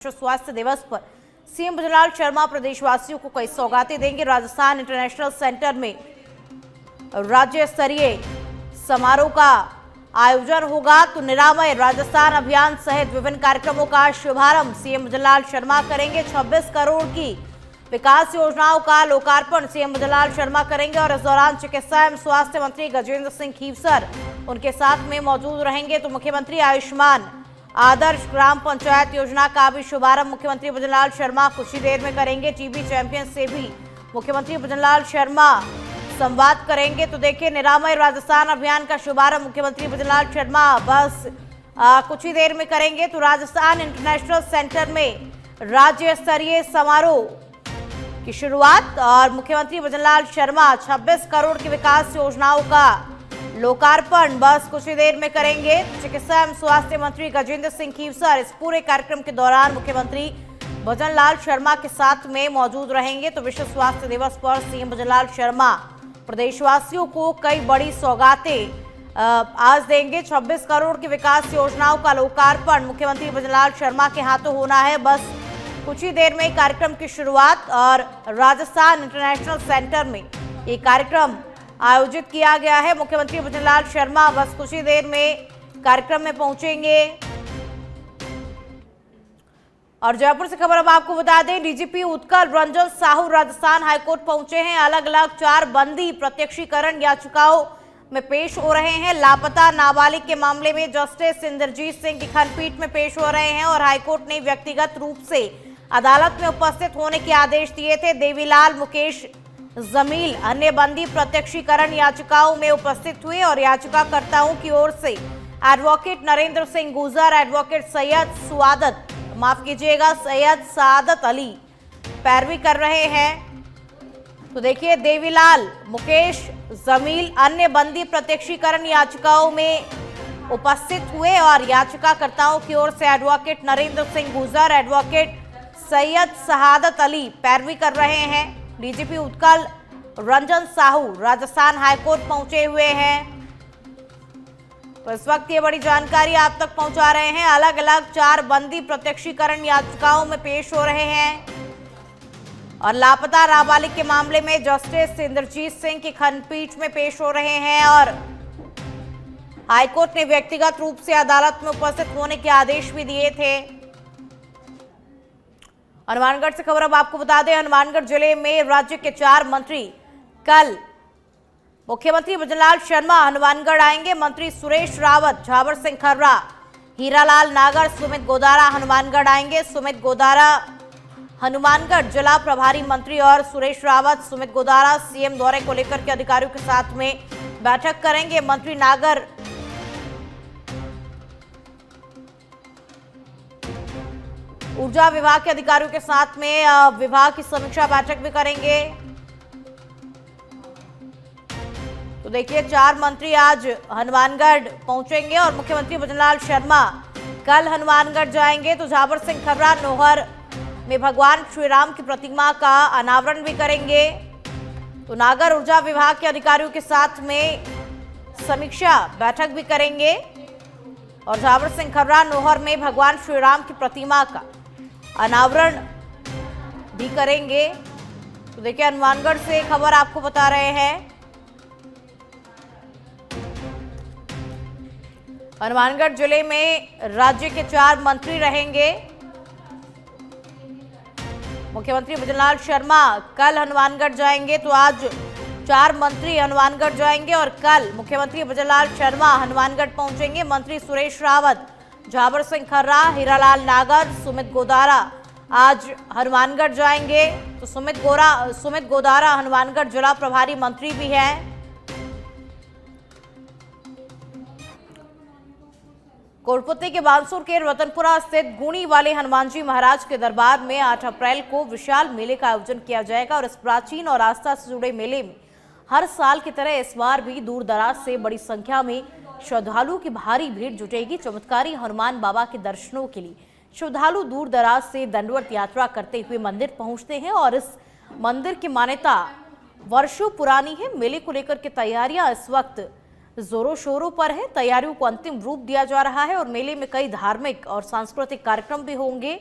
विश्व स्वास्थ्य दिवस पर सीएम भजनलाल शर्मा प्रदेशवासियों को कई सौगातें देंगे। राजस्थान इंटरनेशनल सेंटर में राज्य स्तरीय समारोह का आयोजन होगा। तो निरामय राजस्थान अभियान सहित विभिन्न कार्यक्रमों का शुभारंभ सीएम भजनलाल शर्मा करेंगे। 26 करोड़ की विकास योजनाओं का लोकार्पण सीएम भजनलाल शर्मा करेंगे और इस दौरान चिकित्सा एवं स्वास्थ्य मंत्री गजेंद्र सिंह खीवसर उनके साथ में मौजूद रहेंगे। तो मुख्यमंत्री आयुष्मान आदर्श ग्राम पंचायत योजना का भी शुभारंभ मुख्यमंत्री भजनलाल शर्मा कुछ ही देर में करेंगे। टीबी चैंपियन से भी मुख्यमंत्री भजनलाल शर्मा संवाद करेंगे। तो देखिए, निरामय राजस्थान अभियान का शुभारंभ मुख्यमंत्री भजनलाल शर्मा बस कुछ ही देर में करेंगे। तो राजस्थान इंटरनेशनल सेंटर में राज्य स्तरीय समारोह की शुरुआत और मुख्यमंत्री भजनलाल शर्मा 26 करोड़ की विकास योजनाओं का लोकार्पण बस कुछ ही देर में करेंगे। चिकित्सा एवं स्वास्थ्य मंत्री गजेंद्र सिंह खीवसर इस पूरे कार्यक्रम के दौरान मुख्यमंत्री भजनलाल शर्मा के साथ में मौजूद रहेंगे। तो विश्व स्वास्थ्य दिवस पर सीएम भजनलाल शर्मा प्रदेशवासियों को कई बड़ी सौगातें आज देंगे। 26 करोड़ की विकास योजनाओं का लोकार्पण मुख्यमंत्री भजनलाल शर्मा के हाथों होना है। बस कुछ ही देर में कार्यक्रम की शुरुआत और राजस्थान इंटरनेशनल सेंटर में ये कार्यक्रम आयोजित किया गया है। मुख्यमंत्री भजनलाल शर्मा बस कुछ ही देर में कार्यक्रम में पहुंचेंगे। और जयपुर से खबर अब आपको बता दें, डीजीपी उत्कल रंजन साहू राजस्थान हाईकोर्ट पहुंचे हैं। अलग अलग 4 बंदी प्रत्यक्षीकरण याचिकाओं में पेश हो रहे हैं। लापता नाबालिग के मामले में जस्टिस इंद्रजीत सिंह की खंडपीठ में पेश हो रहे हैं और हाईकोर्ट ने व्यक्तिगत रूप से अदालत में उपस्थित होने के आदेश दिए थे। देवीलाल, मुकेश, जमील अन्य बंदी प्रत्यक्षीकरण याचिकाओं में उपस्थित हुए और याचिकाकर्ताओं की ओर से एडवोकेट नरेंद्र सिंह गुजर, एडवोकेट सैयद सादत अली पैरवी कर रहे हैं। तो देखिए, देवीलाल, मुकेश, जमील अन्य बंदी प्रत्यक्षीकरण याचिकाओं में उपस्थित हुए और याचिकाकर्ताओं की ओर से एडवोकेट नरेंद्र सिंह गुजर, एडवोकेट सैयद सादत अली पैरवी कर रहे हैं। डीजीपी उत्कल रंजन साहू राजस्थान हाईकोर्ट पहुंचे हुए हैं। तो इस वक्त ये बड़ी जानकारी आप तक पहुंचा रहे हैं। अलग अलग 4 बंदी प्रत्यक्षीकरण याचिकाओं में पेश हो रहे हैं और लापता नाबालिग के मामले में जस्टिस इंद्रजीत सिंह की खंडपीठ में पेश हो रहे हैं और हाईकोर्ट ने व्यक्तिगत रूप से अदालत में उपस्थित होने के आदेश भी दिए थे। हनुमानगढ़ से खबर अब आपको बता दें, हनुमानगढ़ जिले में राज्य के 4 मंत्री कल मुख्यमंत्री भजनलाल शर्मा हनुमानगढ़ आएंगे। मंत्री सुरेश रावत, झावर सिंह खर्रा, हीरालाल नागर, सुमित गोदारा हनुमानगढ़ आएंगे। सुमित गोदारा हनुमानगढ़ जिला प्रभारी मंत्री और सुरेश रावत, सुमित गोदारा सीएम दौरे को लेकर के अधिकारियों के साथ में बैठक करेंगे। मंत्री नागर ऊर्जा विभाग के अधिकारियों के साथ में विभाग की समीक्षा बैठक भी करेंगे। तो देखिए, 4 मंत्री आज हनुमानगढ़ पहुंचेंगे और मुख्यमंत्री भजनलाल शर्मा कल हनुमानगढ़ जाएंगे। तो झावर सिंह खर्रा नोहर में भगवान श्री राम की प्रतिमा का अनावरण भी करेंगे। तो नागर ऊर्जा विभाग के अधिकारियों के साथ में समीक्षा बैठक भी करेंगे और झावर सिंह खर्रा नोहर में भगवान श्री राम की प्रतिमा का अनावरण भी करेंगे। तो देखिए, हनुमानगढ़ से खबर आपको बता रहे हैं। हनुमानगढ़ जिले में राज्य के 4 मंत्री रहेंगे। मुख्यमंत्री भजनलाल शर्मा कल हनुमानगढ़ जाएंगे। तो आज 4 मंत्री हनुमानगढ़ जाएंगे और कल मुख्यमंत्री भजनलाल शर्मा हनुमानगढ़ पहुंचेंगे। मंत्री सुरेश रावत, झावर सिंह खर्रा, हीरालाल नागर, सुमित गोदारा आज हनुमानगढ़ जाएंगे। तो सुमित गोदारा हनुमानगढ़ जिला प्रभारी मंत्री भी हैं। कोटपुतली के बानसूर के रतनपुरा स्थित गुणी वाले हनुमान जी महाराज के दरबार में 8 अप्रैल को विशाल मेले का आयोजन किया जाएगा और इस प्राचीन और आस्था से जुड़े मेले में हर साल की तरह इस बार भी दूर दराज से बड़ी संख्या में श्रद्धालुओं की भारी भीड़ जुटेगी। चमत्कारी हनुमान बाबा के दर्शनों के लिए श्रद्धालु दूर दराज से दंडवत यात्रा करते हुए मंदिर पहुंचते हैं और इस मंदिर की मान्यता वर्षों पुरानी है। मेले को लेकर के तैयारियां इस वक्त जोरों शोरों पर है। तैयारियों को अंतिम रूप दिया जा रहा है और मेले में कई धार्मिक और सांस्कृतिक कार्यक्रम भी होंगे।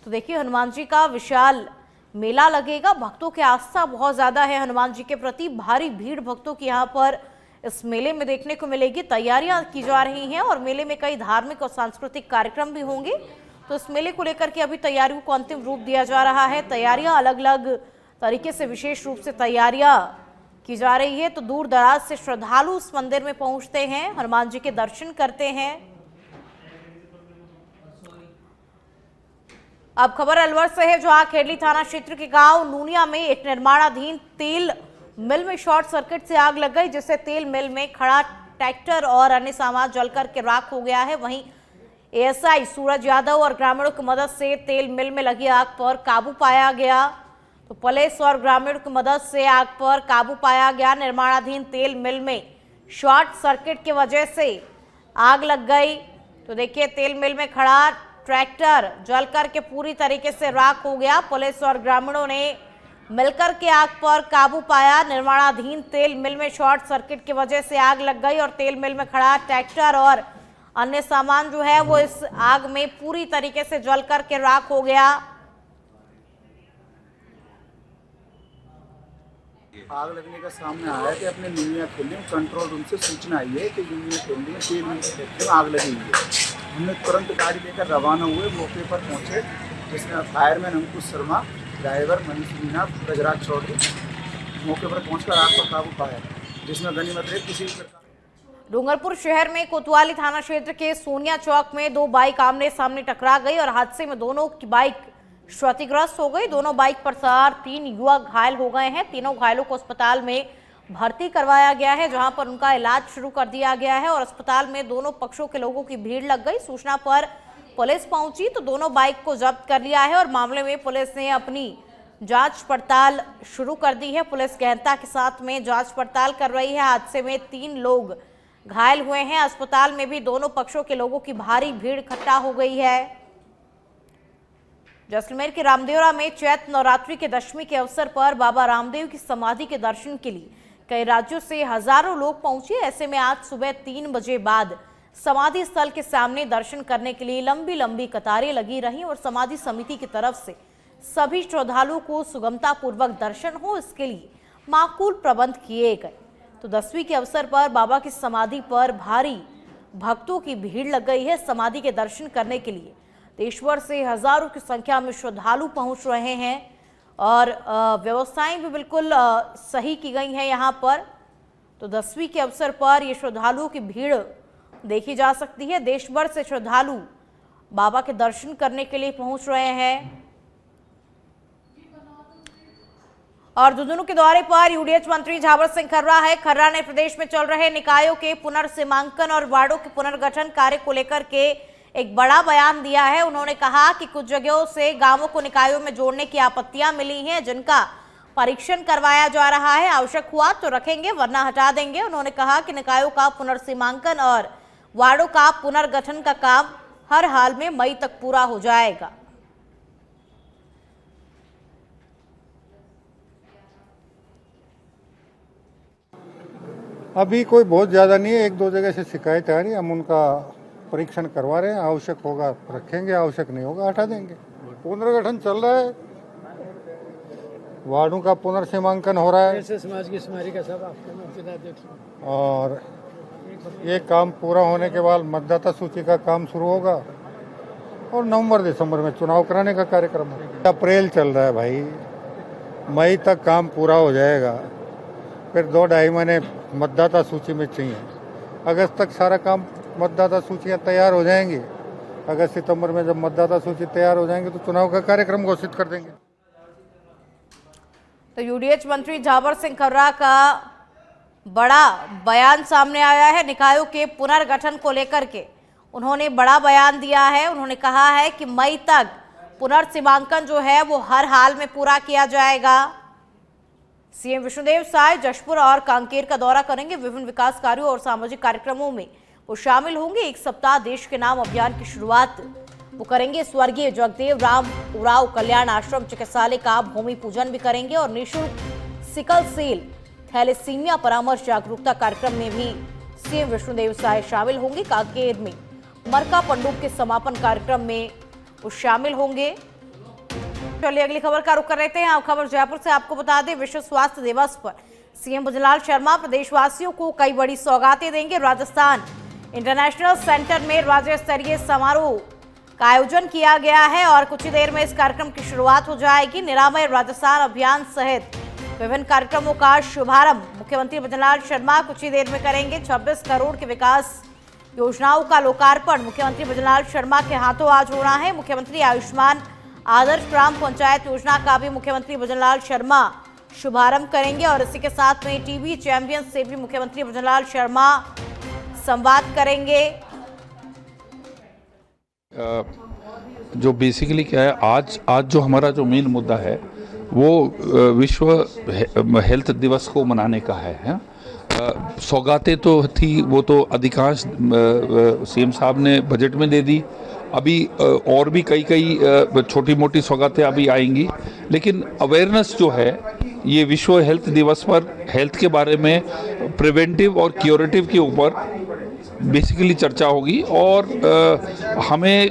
तो देखिए हनुमान जी का विशाल मेला लगेगा। भक्तों की आस्था बहुत ज्यादा है हनुमान जी के प्रति। भारी भीड़ भक्तों की यहाँ पर इस मेले में देखने को मिलेगी। तैयारियां की जा रही हैं और मेले में कई धार्मिक और सांस्कृतिक कार्यक्रम भी होंगे। तो इस मेले को लेकर के अभी तैयारियों को अंतिम रूप दिया जा रहा है। तैयारियां अलग अलग तरीके से, विशेष रूप से तैयारियां की जा रही है। तो दूर दराज से श्रद्धालु इस मंदिर में पहुंचते हैं, हनुमान जी के दर्शन करते हैं। अब खबर अलवर से है, जहां खेड़ली थाना क्षेत्र के गांव नूनिया में एक निर्माणाधीन तेल मिल में शॉर्ट सर्किट से आग लग गई, जिससे तेल मिल में खड़ा ट्रैक्टर और अन्य सामान जलकर के राख हो गया है। वहीं एएसआई सूरज यादव और ग्रामीणों की मदद से तेल मिल में लगी आग पर काबू पाया गया। तो पुलिस और ग्रामीणों की मदद से आग पर काबू पाया गया। निर्माणाधीन तेल मिल में शॉर्ट सर्किट की वजह से आग लग गई। तो देखिए तेल मिल में खड़ा ट्रैक्टर जलकर के पूरी तरीके से राख हो गया। पुलिस और ग्रामीणों ने मिलकर के आग पर काबू पाया। निर्माणाधीन तेल मिल में शॉर्ट सर्किट की वजह से आग लग गई और तेल मिल में खड़ा ट्रैक्टर और अन्य सामान जो है वो इस आग में पूरी तरीके से जलकर के राख हो गया। आग लगने का सामने आया कि अपने न्यूनिया खेलने में कंट्रोल रूम से सूचना आई है कि न्यूनिया खेलने में तेल मिल फैक्ट्री में आग लगी हुई है। हमने तुरंत गाड़ी लेकर रवाना हुए, मौके पर पहुंचे, जिसमें फायरमैन अंकुश शर्मा, ड्राइवर मनीष मीना, गजराज चौधरी मौके पर पहुंचकर आग पर काबू पाया, जिसमें गनीमत रही किसी प्रकार। डूंगरपुर शहर में कोतवाली थाना क्षेत्र के सोनिया चौक में दो बाइक आमने सामने टकरा गई और हादसे में दोनों की बाइक क्षतिग्रस्त हो गई। दोनों बाइक पर सवार 3 युवक घायल हो गए हैं। तीनों घायलों को अस्पताल में भर्ती करवाया गया है, जहां पर उनका इलाज शुरू कर दिया गया है। और अस्पताल में दोनों पक्षों के लोगों की भीड़ लग गई। सूचना पर पुलिस पहुंची तो दोनों बाइक को जब्त कर लिया है और मामले में पुलिस ने अपनी जांच पड़ताल शुरू कर दी है। पुलिस गहनता के साथ में जांच पड़ताल कर रही है। हादसे में 3 लोग घायल हुए हैं। अस्पताल में भी दोनों पक्षों के लोगों की भारी भीड़ इकट्ठा हो गई है। जैसलमेर के रामदेवरा में चैत्र नवरात्रि के दशमी के अवसर पर बाबा रामदेव की समाधि के दर्शन के लिए कई राज्यों से हजारों लोग पहुंचे। ऐसे में आज सुबह 3 बजे बाद समाधि स्थल के सामने दर्शन करने के लिए लंबी लंबी कतारें लगी रहीं और समाधि समिति की तरफ से सभी श्रद्धालुओं को सुगमता पूर्वक दर्शन हो, इसके लिए माकूल प्रबंध किए गए। तो 10वीं के अवसर पर बाबा की समाधि पर भारी भक्तों की भीड़ लग गई है। समाधि के दर्शन करने के लिए देश भर से हजारों की संख्या में श्रद्धालु पहुंच रहे हैं और व्यवस्थाएं भी बिल्कुल सही की गई हैं यहाँ पर। तो 10वीं के अवसर पर ये श्रद्धालुओं की भीड़ देखी जा सकती है। देश भर से श्रद्धालु बाबा के दर्शन करने के लिए पहुंच रहे हैं। और झुंझुनू के दौरे पर यूडीएच मंत्री झावर सिंह खर्रा है। खर्रा ने प्रदेश में चल रहे निकायों के पुनर्सीमांकन और वार्डों के पुनर्गठन कार्य को लेकर के एक बड़ा बयान दिया है। उन्होंने कहा कि कुछ जगहों से गांवों को निकायों में जोड़ने की आपत्तियां मिली हैं, जिनका परीक्षण करवाया जा रहा है। आवश्यक हुआ तो रखेंगे, वरना हटा देंगे। उन्होंने कहा कि निकायों का पुनर्सीमांकन और वार्डों का पुनर्गठन का काम हर हाल में मई तक पूरा हो जाएगा। अभी कोई बहुत ज़्यादा नहीं है, 1-2 जगह से शिकायत आ रही है, हम उनका परीक्षण करवा रहे हैं। आवश्यक होगा रखेंगे, आवश्यक नहीं होगा हटा देंगे। पुनर्गठन चल रहा है, वार्डों का पुनर्सीमांकन हो रहा है समाज की स्मारी का सब आपको और ये काम पूरा होने के बाद मतदाता सूची का काम शुरू होगा और नवंबर-दिसंबर में चुनाव कराने का कार्यक्रम है। अप्रैल चल रहा है भाई, मई तक काम पूरा हो जाएगा, फिर 2-2.5 महीने मतदाता सूची में चाहिए। अगस्त तक सारा काम मतदाता सूचियाँ तैयार हो जाएंगी। अगस्त सितंबर में जब मतदाता सूची तैयार हो जाएंगे तो चुनाव का कार्यक्रम घोषित कर देंगे। तो यूडीएच मंत्री झावर सिंह खर्रा का बड़ा बयान सामने आया है निकायों के पुनर्गठन को लेकर के। उन्होंने बड़ा बयान दिया है। उन्होंने कहा है कि मई तक पुनर्सीमांकन जो है वो हर हाल में पूरा किया जाएगा। सीएम विष्णुदेव साय जशपुर और कांकेर का दौरा करेंगे। विभिन्न विकास कार्यों और सामाजिक कार्यक्रमों में वो शामिल होंगे। एक सप्ताह देश के नाम अभियान की शुरुआत वो करेंगे। स्वर्गीय जगदेव राम उराव कल्याण आश्रम चिकित्सालय का भूमि पूजन भी करेंगे और निःशुल्क सिकल सेल थैलेसीमिया परामर्श जागरूकता कार्यक्रम में भी सीएम विष्णुदेव साय शामिल होंगे। कांकेर में मरका पंडुप के समापन कार्यक्रम में वो शामिल होंगे चलिए अगली खबर का रुख कर लेते हैं। अब खबर जयपुर से। आपको बता दें, विश्व स्वास्थ्य दिवस पर सीएम भजनलाल शर्मा प्रदेशवासियों को कई बड़ी सौगातें देंगे। राजस्थान इंटरनेशनल सेंटर में राज्य स्तरीय समारोह का आयोजन किया गया है और कुछ ही देर में इस कार्यक्रम की शुरुआत हो जाएगी। निरामय राजस्थान अभियान सहित विभिन्न कार्यक्रमों का शुभारंभ मुख्यमंत्री भजनलाल शर्मा कुछ ही देर में करेंगे। 26 करोड़ की विकास योजनाओं का लोकार्पण मुख्यमंत्री भजनलाल शर्मा के हाथों आज हो रहा है। मुख्यमंत्री आयुष्मान आदर्श ग्राम पंचायत योजना का भी मुख्यमंत्री भजनलाल शर्मा शुभारंभ करेंगे और इसी के साथ में टीबी चैंपियन से भी मुख्यमंत्री भजनलाल शर्मा संवाद करेंगे। जो बेसिकली क्या है, आज जो हमारा जो मेन मुद्दा है वो विश्व हेल्थ दिवस को मनाने का है। सौगातें तो थी, वो तो अधिकांश सीएम साहब ने बजट में दे दी। अभी और भी कई छोटी मोटी सौगातें अभी आएंगी, लेकिन अवेयरनेस जो है ये विश्व हेल्थ दिवस पर हेल्थ के बारे में प्रिवेंटिव और क्यूरेटिव के ऊपर बेसिकली चर्चा होगी और हमें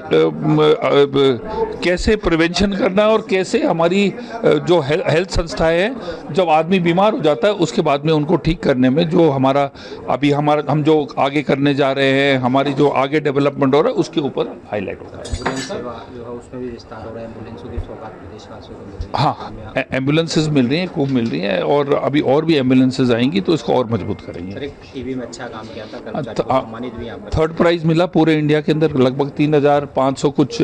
कैसे प्रिवेंशन करना है और कैसे हमारी जो हेल्थ संस्थाएं हैं, जब आदमी बीमार हो जाता है उसके बाद में उनको ठीक करने में जो हम जो आगे करने जा रहे हैं, हमारी जो आगे डेवलपमेंट हो रहा है उसके ऊपर हाईलाइट होता है। एम्बुलेंस सेवा जो है उसमें भी विस्तार हो रहा है। एम्बुलेंसों की सौगात प्रदेशवासियों को मिल रही है। हाँ, एम्बुलेंसेज मिल रही हैं, खूब मिल रही हैं और अभी और भी एम्बुलेंसेज आएंगी तो इसको और मजबूत करेंगे। टीबी में अच्छा काम किया था, कर्मचारियों को सम्मानित भी आप। थर्ड प्राइज मिला पूरे इंडिया के अंदर, लगभग 3500 कुछ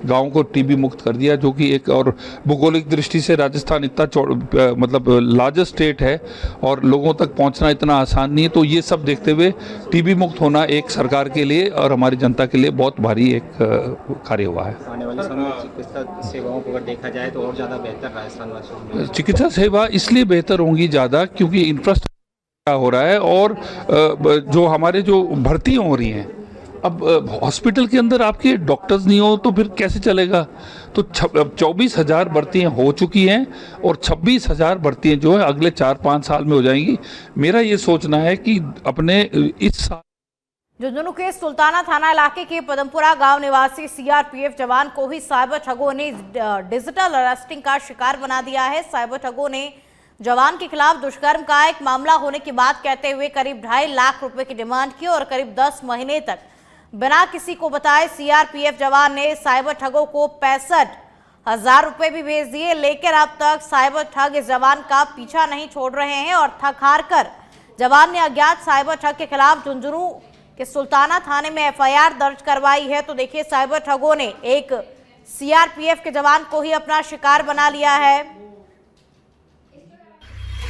गाँव को टीबी मुक्त कर दिया, जो कि एक और भौगोलिक दृष्टि से राजस्थान इतना मतलब लार्जेस्ट स्टेट है और लोगों तक पहुंचना इतना आसान नहीं है। तो ये सब देखते हुए टीबी मुक्त होना एक सरकार के लिए और हमारी जनता के लिए बहुत भारी एक कार्य हुआ है। आने वाले समय में चिकित्सा सेवाओं को अगर देखा जाए तो और ज़्यादा बेहतर राजस्थान वासियों में चिकित्सा सेवा इसलिए बेहतर होंगी ज़्यादा क्योंकि इंफ्रास्ट्रक्चर हो रहा है और जो हमारे जो भर्तियाँ हो रही हैं, अब हॉस्पिटल के अंदर आपके डॉक्टर्स नहीं हो तो फिर कैसे चलेगा। तो 24,000 भर्तियाँ हो चुकी हैं और 26,000 भर्तियाँ जो है अगले 4-5 साल में हो जाएंगी। मेरा ये सोचना है कि अपने इस साल झुंझुनू के सुल्ताना थाना इलाके के पदमपुरा गांव निवासी सीआरपीएफ जवान को ही साइबर ठगों ने डिजिटल अरेस्टिंग का शिकार बना दिया है। साइबर ठगों ने जवान के खिलाफ दुष्कर्म का एक मामला होने की बात कहते हुए करीब 2.5 लाख रुपए की डिमांड की और करीब 10 महीने तक बिना किसी को बताए सीआरपीएफ जवान ने साइबर ठगों को 65,000 रुपए भी भेज दिए। लेकिन अब तक साइबर ठग इस जवान का पीछा नहीं छोड़ रहे हैं और थक हार कर जवान ने अज्ञात साइबर ठग के खिलाफ झुंझुनू के सुल्ताना थाने में एफआईआर दर्ज करवाई है। तो देखिए, साइबर ठगों ने एक सीआरपीएफ के जवान को ही अपना शिकार बना लिया है।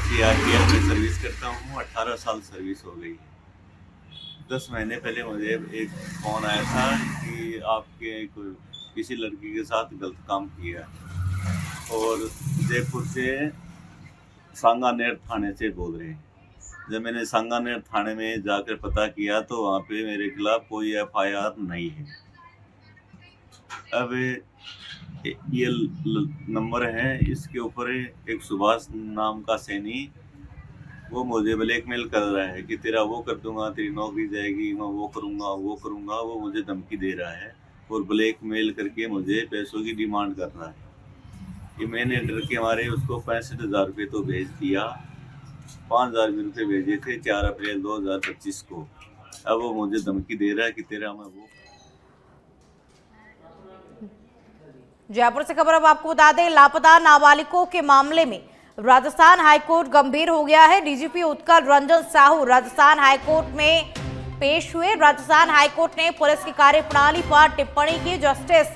सीआरपीएफ में सर्विस करता हूँ, 18 साल सर्विस हो गई। 10 महीने पहले मुझे एक फ़ोन आया था कि आपके किसी लड़की के साथ गलत काम किया और जयपुर से सांगानेर थाने से बोल रहे हैं। जब मैंने सांगानेर थाने में जाकर पता किया तो वहाँ पे मेरे खिलाफ कोई एफआईआर नहीं है। अब ये नंबर है, इसके ऊपर एक सुभाष नाम का सैनी वो मुझे ब्लैकमेल कर रहा है कि तेरा वो कर दूंगा, तेरी नौकरी जाएगी, मैं वो करूंगा। वो मुझे धमकी दे रहा है और ब्लैकमेल करके मुझे पैसों की डिमांड कर रहा है। ये मैंने डर के मारे उसको 65,000 रुपये तो भेज दिया। 5,000 रुपये भेजे थे 4 अप्रैल 2025 को। अब वो मुझे धमकी दे रहा है कि तेरा मैं वो। जयपुर से खबर अब आपको बता दें, लापता नाबालिगों के मामले में राजस्थान हाईकोर्ट गंभीर हो गया है। डीजीपी उत्कल रंजन साहू राजस्थान हाईकोर्ट में पेश हुए। राजस्थान हाईकोर्ट ने पुलिस की कार्यप्रणाली पर टिप्पणी की। जस्टिस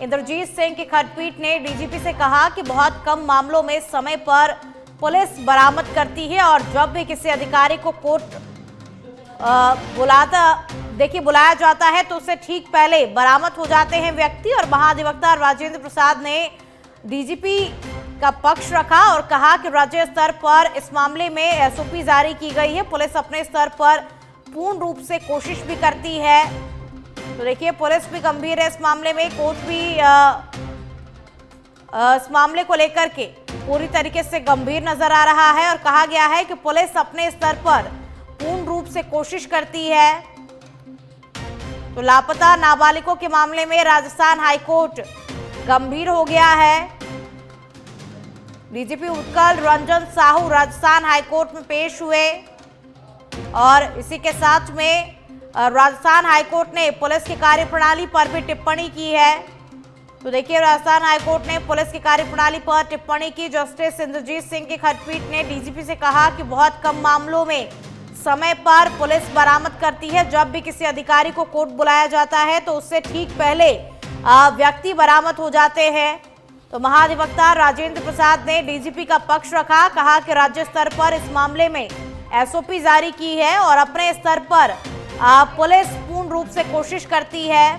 इंद्रजीत सिंह की खंडपीठ ने डीजीपी से कहा कि बहुत कम मामलों में समय पर पुलिस बरामद करती है और जब भी किसी अधिकारी को कोर्ट बुलाया जाता है तो उससे ठीक पहले बरामद हो जाते हैं व्यक्ति। और महाधिवक्ता राजेंद्र प्रसाद ने डीजीपी का पक्ष रखा और कहा कि राज्य स्तर पर इस मामले में एसओपी जारी की गई है। पुलिस अपने स्तर पर पूर्ण रूप से कोशिश भी करती है। तो देखिए, पुलिस भी गंभीर है इस मामले में, कोर्ट भी इस मामले को लेकर के पूरी तरीके से गंभीर नजर आ रहा है और कहा गया है कि पुलिस अपने स्तर पर पूर्ण रूप से कोशिश करती है। तो लापता नाबालिगों के मामले में राजस्थान हाईकोर्ट गंभीर हो गया है। डीजीपी उत्कल रंजन साहू राजस्थान हाईकोर्ट में पेश हुए और इसी के साथ में राजस्थान हाईकोर्ट ने पुलिस की कार्यप्रणाली पर भी टिप्पणी की है। तो देखिए, राजस्थान हाईकोर्ट ने पुलिस की कार्यप्रणाली पर टिप्पणी की। जस्टिस इंद्रजीत सिंह की खंडपीठ ने डीजीपी से कहा कि बहुत कम मामलों में समय पर पुलिस बरामद करती है। जब भी किसी अधिकारी को कोर्ट बुलाया जाता है तो उससे ठीक पहले व्यक्ति बरामद हो जाते हैं। तो महाधिवक्ता राजेंद्र प्रसाद ने डीजीपी का पक्ष रखा, कहा कि राज्य स्तर पर इस मामले में एसओपी जारी की है और अपने स्तर पर पुलिस पूर्ण रूप से कोशिश करती है।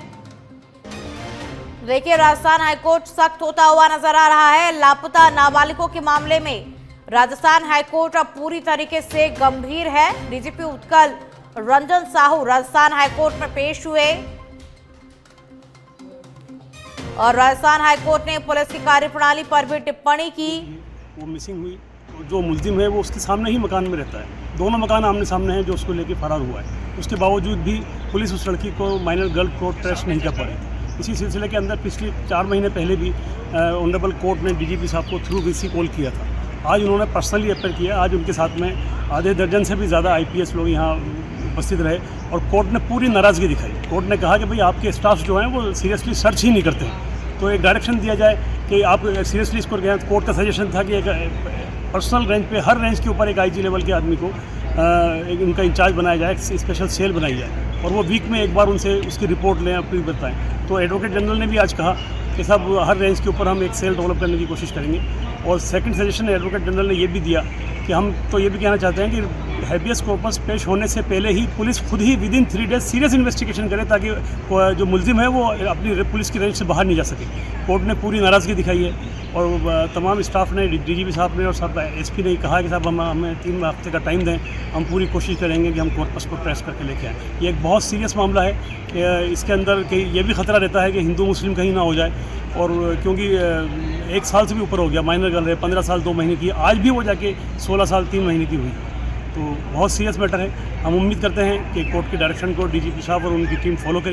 देखिए, राजस्थान हाईकोर्ट सख्त होता हुआ नजर आ रहा है। लापता नाबालिगों के मामले में राजस्थान हाईकोर्ट अब पूरी तरीके से गंभीर है। डीजीपी उत्कल रंजन साहू राजस्थान हाईकोर्ट में पेश हुए और राजस्थान हाईकोर्ट ने पुलिस की कार्यप्रणाली पर भी टिप्पणी की। वो मिसिंग हुई, जो मुल्जिम है वो उसके सामने ही मकान में रहता है। दोनों मकान आमने सामने हैं जो उसको लेके फरार हुआ है। उसके बावजूद भी पुलिस उस लड़की को माइनर गर्ल को ट्रेस नहीं कर पा रही थी। इसी सिलसिले के अंदर पिछले 4 महीने पहले भी ऑनरेबल कोर्ट ने डीजीपी साहब को थ्रू वीसी कॉल किया था। आज उन्होंने पर्सनली अपेयर किया। आज उनके साथ में आधे दर्जन से भी ज़्यादा आईपीएस लोग यहाँ उपस्थित रहे और कोर्ट ने पूरी नाराज़गी दिखाई। कोर्ट ने कहा कि भाई आपके स्टाफ जो हैं वो सीरियसली सर्च ही नहीं करते हैं, तो एक डायरेक्शन दिया जाए कि आप सीरियसली इसको। कोर्ट का सजेशन था कि एक पर्सनल रेंज पे, हर रेंज के ऊपर एक आईजी लेवल के आदमी को एक उनका इंचार्ज बनाया जाए, स्पेशल सेल बनाई जाए और वो वीक में एक बार उनसे उसकी रिपोर्ट लें, अपनी बताएं। तो एडवोकेट जनरल ने भी आज कहा कि साहब हर रेंज के ऊपर हम एक सेल डेवलप करने की कोशिश करेंगे। और सेकंड सजेशन एडवोकेट जनरल ने ये भी दिया कि हम तो ये भी कहना चाहते हैं कि हैबियस कॉर्पस पेश होने से पहले ही पुलिस खुद ही विदिन 3 डेज सीरियस इन्वेस्टिगेशन करे, ताकि जो मुल्जिम है वो अपनी पुलिस की रेंज से बाहर नहीं जा सके। कोर्ट ने पूरी नाराज़गी दिखाई है और तमाम स्टाफ ने, डीजीपी साहब ने और सब एसपी ने कहा कि साहब हमें 3 हफ्ते का टाइम दें, हम पूरी कोशिश करेंगे कि हम कॉर्पस को ट्रेस करके लेके आएँ। ये एक बहुत सीरियस मामला है। इसके अंदर ये भी खतरा रहता है कि हिंदू मुस्लिम कहीं ना हो जाए, और क्योंकि 1 साल से भी ऊपर हो गया, माइनर गर्ल है, 15 साल 2 महीने की, आज भी वो जाके 16 साल 3 महीने की हुई। तो बहुत सीरियस मैटर है। हम उम्मीद करते हैं कि कोर्ट के डायरेक्शन को डीजीपी साहब और उनकी टीम फॉलो करें।